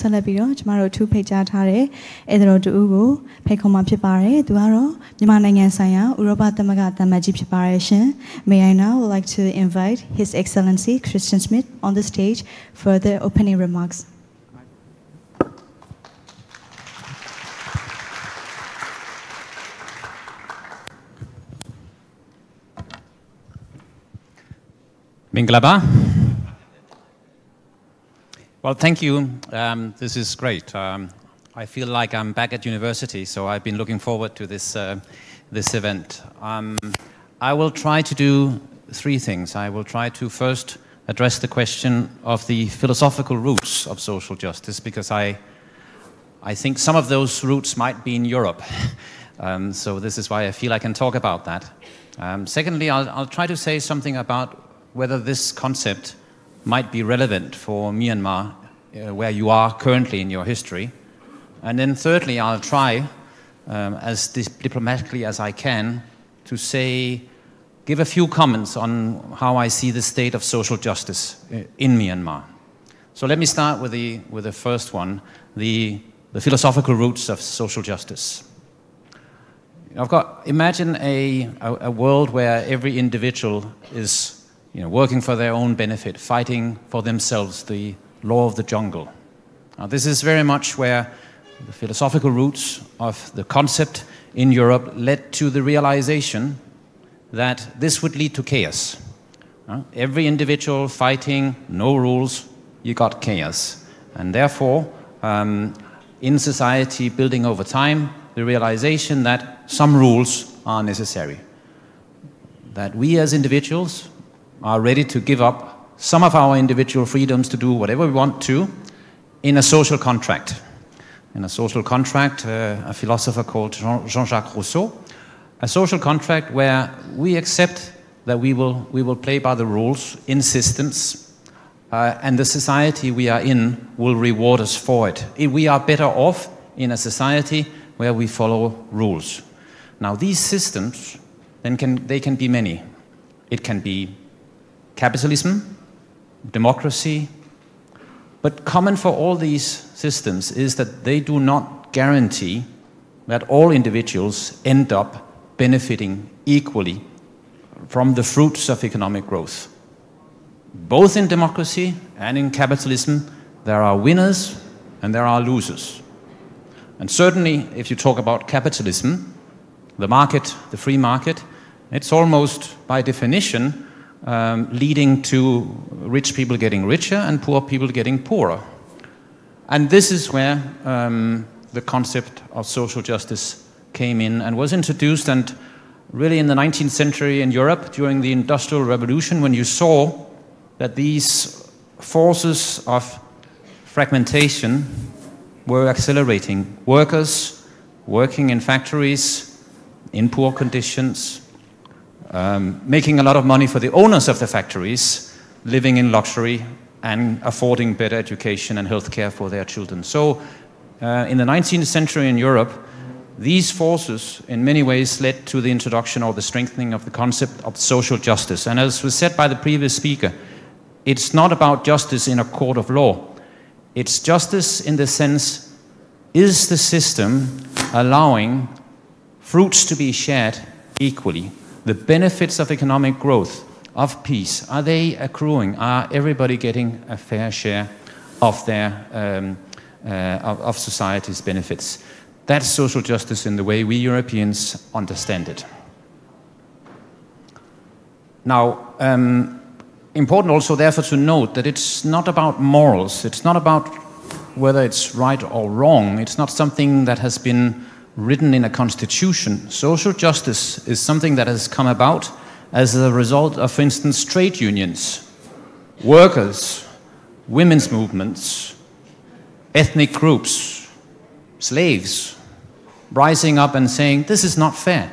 ဆက်လက်ပြီးတော့ကျမတို့ထူးဖိတ်ကြားထားတဲ့ဧည့်သည်တော်တူကိုဖိတ်ခေါ်မှာဖြစ်ပါတယ်သူကတော့မြန်မာနိုင်ငံဆိုင်ရာဥရောပသမဂ္ဂသံအမတ်ကြီးဖြစ်ပါတယ်ရှင် May I now would like to invite His Excellency Kristian Schmidt on the stage for the opening remarks. Minglaba. Well, thank you. This is great. I feel like I'm back at university, so I've been looking forward to this event. I will try to do three things. I will try to first address the question of the philosophical roots of social justice, because I think some of those roots might be in Europe. So this is why I feel I can talk about that. Secondly, I'll try to say something about whether this concept might be relevant for Myanmar, where you are currently in your history. And then thirdly, I'll try, as diplomatically as I can, to give a few comments on how I see the state of social justice in Myanmar. So let me start with the first one, the philosophical roots of social justice. Imagine a world where every individual is working for their own benefit, fighting for themselves, the law of the jungle. Now, this is very much where the philosophical roots of the concept in Europe led to the realization that this would lead to chaos. Every individual fighting, no rules, you got chaos. And therefore, in society building over time, the realization that some rules are necessary. That we as individuals are ready to give up some of our individual freedoms to do whatever we want to in a social contract. In a social contract, a philosopher called Jean-Jacques Rousseau, a social contract where we accept that we will play by the rules in systems, and the society we are in will reward us for it. We are better off in a society where we follow rules. Now, these systems, they can be many. It can be capitalism, democracy, but common for all these systems is that they do not guarantee that all individuals end up benefiting equally from the fruits of economic growth. Both in democracy and in capitalism, there are winners and there are losers. And certainly, if you talk about capitalism, the market, the free market, it's almost by definition leading to rich people getting richer and poor people getting poorer. And this is where the concept of social justice came in and was introduced, and really in the 19th century in Europe during the Industrial Revolution, when you saw that these forces of fragmentation were accelerating. Workers working in factories in poor conditions, making a lot of money for the owners of the factories, living in luxury and affording better education and health care for their children. So in the 19th century in Europe, these forces in many ways led to the introduction or the strengthening of the concept of social justice. And as was said by the previous speaker, it's not about justice in a court of law. It's justice in the sense, is the system allowing fruits to be shared equally? The benefits of economic growth, of peace, are they accruing? Are everybody getting a fair share of their of society's benefits? That's social justice in the way we Europeans understand it. Now, important also therefore to note that it's not about morals. It's not about whether it's right or wrong. It's not something that has been written in a constitution. Social justice is something that has come about as a result of, for instance, trade unions, workers, women's movements, ethnic groups, slaves, rising up and saying, this is not fair.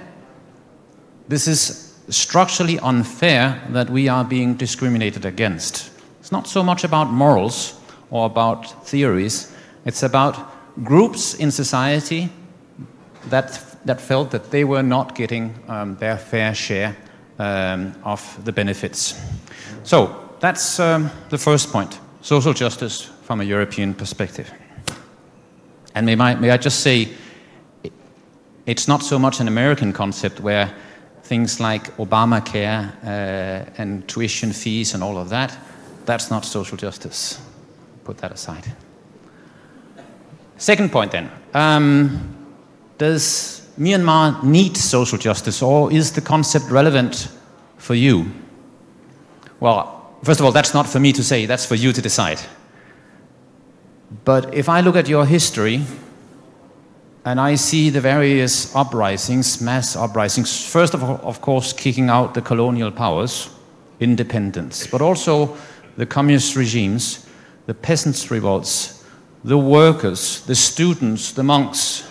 This is structurally unfair that we are being discriminated against. It's not so much about morals or about theories. It's about groups in society that felt that they were not getting their fair share of the benefits. So that's the first point, social justice from a European perspective. And may I just say, it's not so much an American concept where things like Obamacare and tuition fees and all of that, that's not social justice. Put that aside. Second point then, does Myanmar need social justice, or is the concept relevant for you? Well, first of all, that's not for me to say, that's for you to decide. But if I look at your history, and I see the various uprisings, mass uprisings, first of course, kicking out the colonial powers, independence, but also the communist regimes, the peasants' revolts, the workers, the students, the monks.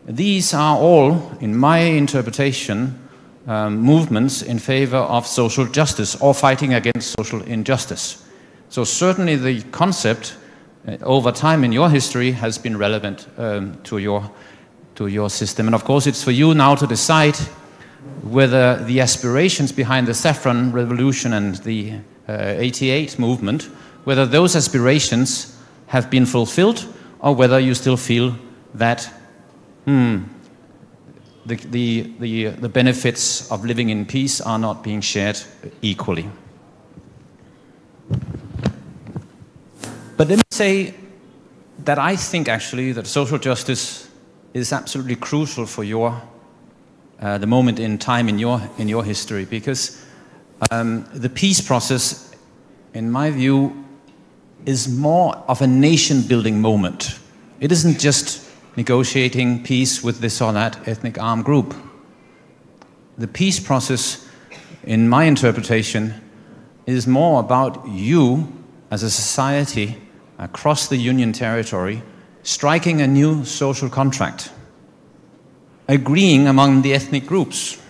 These are all, in my interpretation, movements in favor of social justice or fighting against social injustice. So certainly the concept over time in your history has been relevant to your system. And of course it's for you now to decide whether the aspirations behind the Saffron Revolution and the 88 movement, whether those aspirations have been fulfilled, or whether you still feel that the benefits of living in peace are not being shared equally. But let me say that I think actually that social justice is absolutely crucial for the moment in time in your history, because the peace process, in my view, is more of a nation-building moment. It isn't just negotiating peace with this or that ethnic armed group. The peace process, in my interpretation, is more about you as a society across the Union territory striking a new social contract, agreeing among the ethnic groups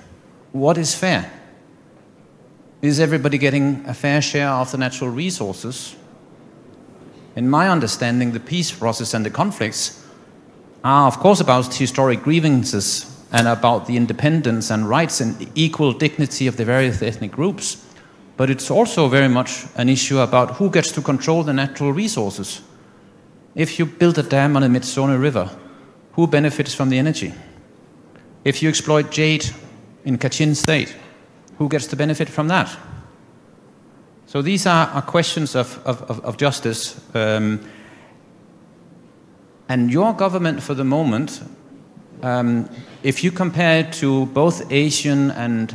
what is fair. Is everybody getting a fair share of the natural resources? In my understanding, the peace process and the conflicts are, of course, about historic grievances and about the independence and rights and equal dignity of the various ethnic groups. But it's also very much an issue about who gets to control the natural resources. If you build a dam on the Mitsone River, who benefits from the energy? If you exploit jade in Kachin State, who gets to benefit from that? So these are questions of justice. And your government for the moment, if you compare it to both Asian and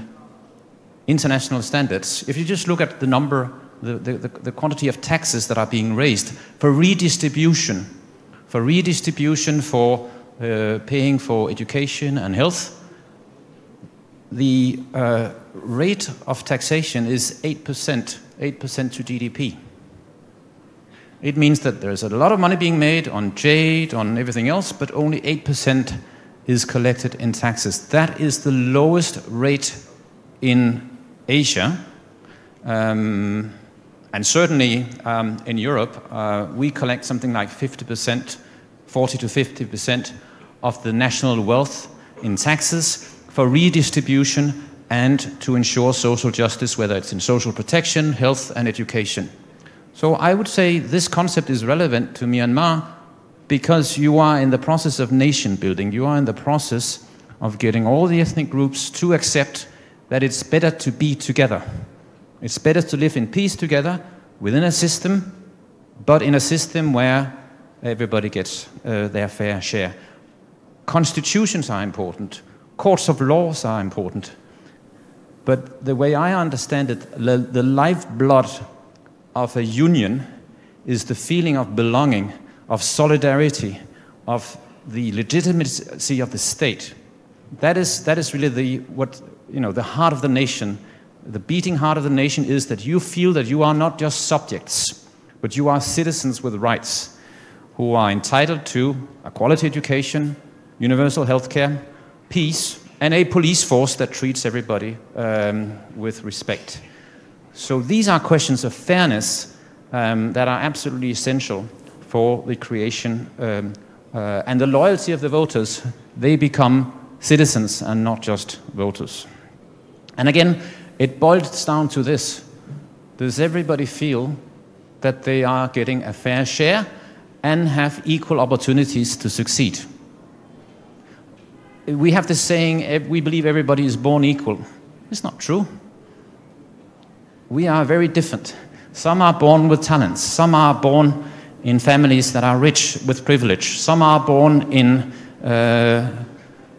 international standards, if you just look at the number, the quantity of taxes that are being raised for redistribution, for paying for education and health, the rate of taxation is 8% to GDP. It means that there's a lot of money being made on jade, on everything else, but only 8% is collected in taxes. That is the lowest rate in Asia, and certainly in Europe, we collect something like 50%, 40 to 50% of the national wealth in taxes for redistribution and to ensure social justice, whether it's in social protection, health, and education. So I would say this concept is relevant to Myanmar because you are in the process of nation building. You are in the process of getting all the ethnic groups to accept that it's better to be together. It's better to live in peace together within a system, but in a system where everybody gets their fair share. Constitutions are important. Courts of laws are important. But the way I understand it, the lifeblood of a union is the feeling of belonging, of solidarity, of the legitimacy of the state. That is really the heart of the nation. The beating heart of the nation is that you feel that you are not just subjects, but you are citizens with rights who are entitled to a quality education, universal health care, peace, and a police force that treats everybody with respect. So these are questions of fairness that are absolutely essential for the creation and the loyalty of the voters. They become citizens and not just voters. And again, it boils down to this. Does everybody feel that they are getting a fair share and have equal opportunities to succeed. We have this saying, we believe everybody is born equal. It's not true. We are very different. Some are born with talents. Some are born in families that are rich with privilege. Some are born in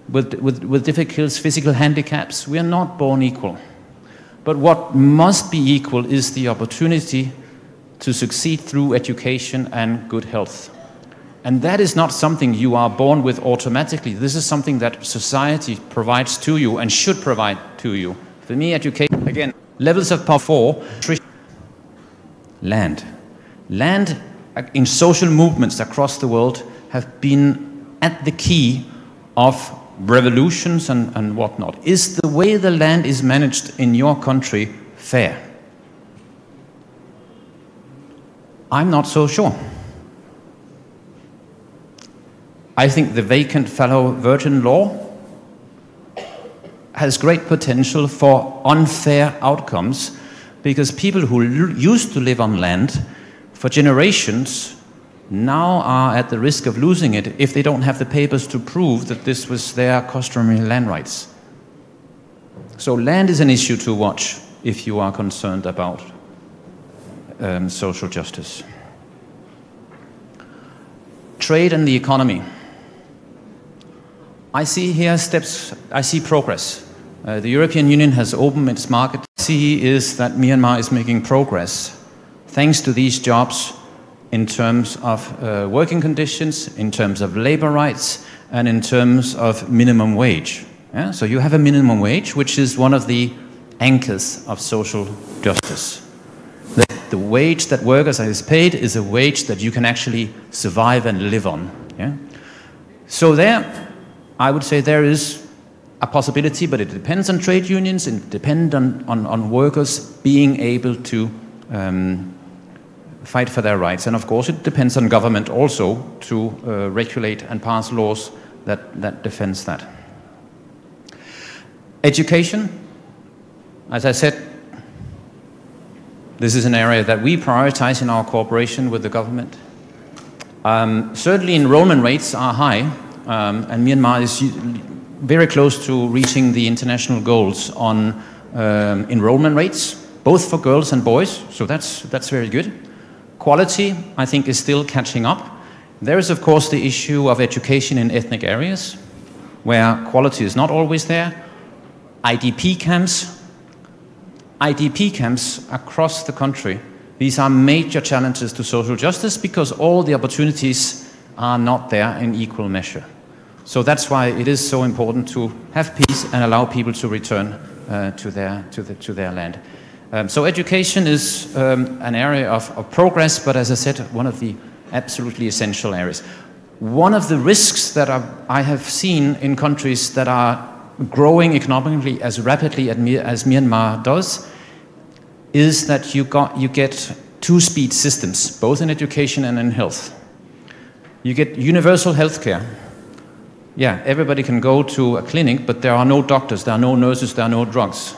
with difficult physical handicaps. We are not born equal. But what must be equal is the opportunity to succeed through education and good health. And that is not something you are born with automatically. This is something that society provides to you and should provide to you. For me, education, again, levels of power 4, land. Land in social movements across the world have been at the key of revolutions and whatnot. Is the way the land is managed in your country fair? I'm not so sure. I think the vacant fallow virgin law has great potential for unfair outcomes because people who used to live on land for generations now are at the risk of losing it if they don't have the papers to prove that this was their customary land rights. So land is an issue to watch if you are concerned about social justice. Trade and the economy. I see here steps, I see progress. The European Union has opened its market. What I see is that Myanmar is making progress thanks to these jobs in terms of working conditions, in terms of labor rights, and in terms of minimum wage. Yeah? So you have a minimum wage, which is one of the anchors of social justice. The wage that workers are paid is a wage that you can actually survive and live on. Yeah? So there, I would say there is a possibility, but it depends on trade unions, and it depends on workers being able to fight for their rights. And of course, it depends on government also to regulate and pass laws that defends that. Education, as I said, this is an area that we prioritize in our cooperation with the government. Certainly enrollment rates are high, and Myanmar is very close to reaching the international goals on enrollment rates, both for girls and boys, so that's very good. Quality, I think, is still catching up. There is, of course, the issue of education in ethnic areas, where quality is not always there. IDP camps across the country, these are major challenges to social justice because all the opportunities are not there in equal measure. So that's why it is so important to have peace and allow people to return to their land. So education is an area of progress, but as I said, one of the absolutely essential areas. One of the risks that I have seen in countries that are growing economically as rapidly as Myanmar does is that you get two-speed systems, both in education and in health. You get universal health care. Yeah, everybody can go to a clinic, but there are no doctors, there are no nurses, there are no drugs.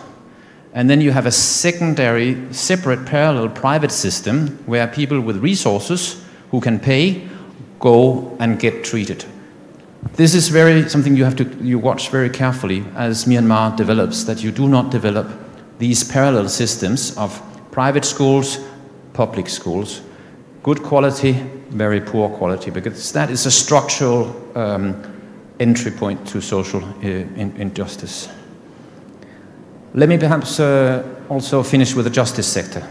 And then you have a secondary, separate, parallel private system where people with resources who can pay go and get treated. This is something you watch very carefully as Myanmar develops, that you do not develop these parallel systems of private schools, public schools, good quality, very poor quality, because that is a structural entry point to social injustice. Let me perhaps also finish with the justice sector,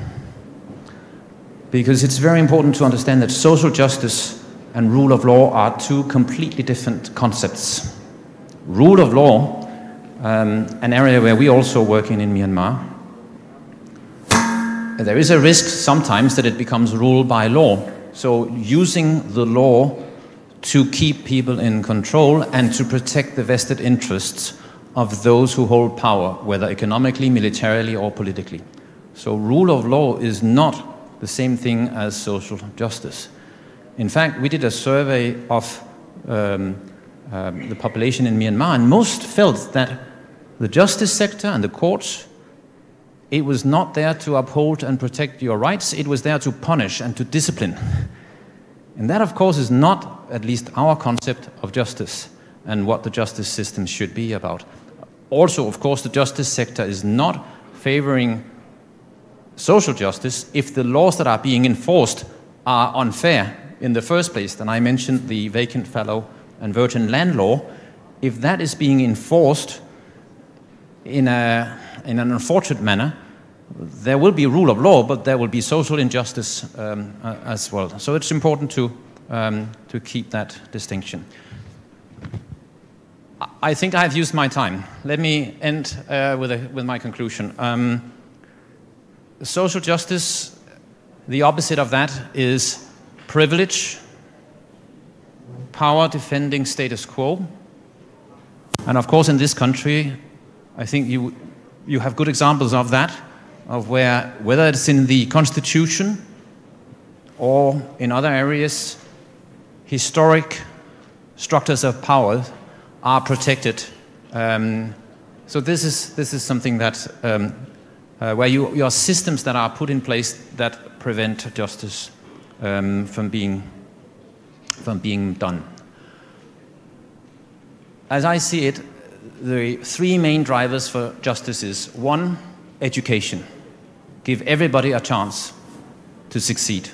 because it's very important to understand that social justice and rule of law are two completely different concepts. Rule of law, an area where we also work in Myanmar, there is a risk sometimes that it becomes rule by law. So using the law to keep people in control and to protect the vested interests of those who hold power, whether economically, militarily, or politically. So rule of law is not the same thing as social justice. In fact, we did a survey of the population in Myanmar, and most felt that the justice sector and the courts, it was not there to uphold and protect your rights, it was there to punish and to discipline. And that, of course, is not at least our concept of justice and what the justice system should be about. Also, of course, the justice sector is not favoring social justice if the laws that are being enforced are unfair in the first place. And I mentioned the vacant fallow and virgin land law. If that is being enforced in an unfortunate manner, there will be rule of law, but there will be social injustice as well. So it's important to keep that distinction. I think I've used my time. Let me end with my conclusion. Social justice, the opposite of that is privilege, power defending status quo. And of course, in this country, I think you have good examples of that, of where, whether it's in the Constitution or in other areas, historic structures of power are protected. So this is something that where your systems that are put in place that prevent justice from being done. As I see it, the three main drivers for justice is: one, education. Give everybody a chance to succeed.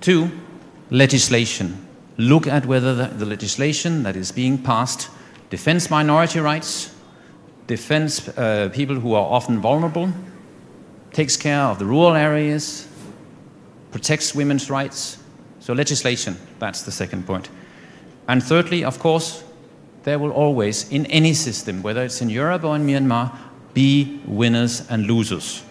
Two, legislation. Look at whether the legislation that is being passed defends minority rights, defends people who are often vulnerable, takes care of the rural areas, protects women's rights. So legislation, that's the second point. And thirdly, of course, there will always, in any system, whether it's in Europe or in Myanmar, be winners and losers.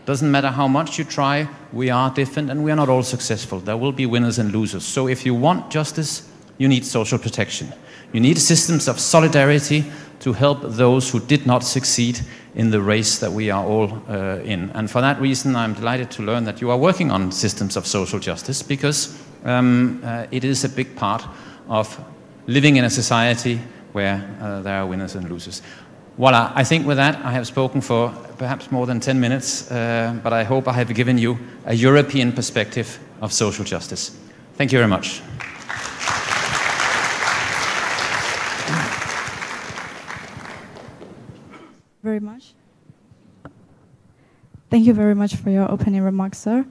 Doesn't matter how much you try, we are different and we are not all successful. There will be winners and losers. So if you want justice, you need social protection. You need systems of solidarity to help those who did not succeed in the race that we are all in. And for that reason, I'm delighted to learn that you are working on systems of social justice, because it is a big part of living in a society where there are winners and losers. Voila, I think with that I have spoken for perhaps more than 10 minutes, but I hope I have given you a European perspective of social justice. Thank you very much. Very much. Thank you very much for your opening remarks, sir.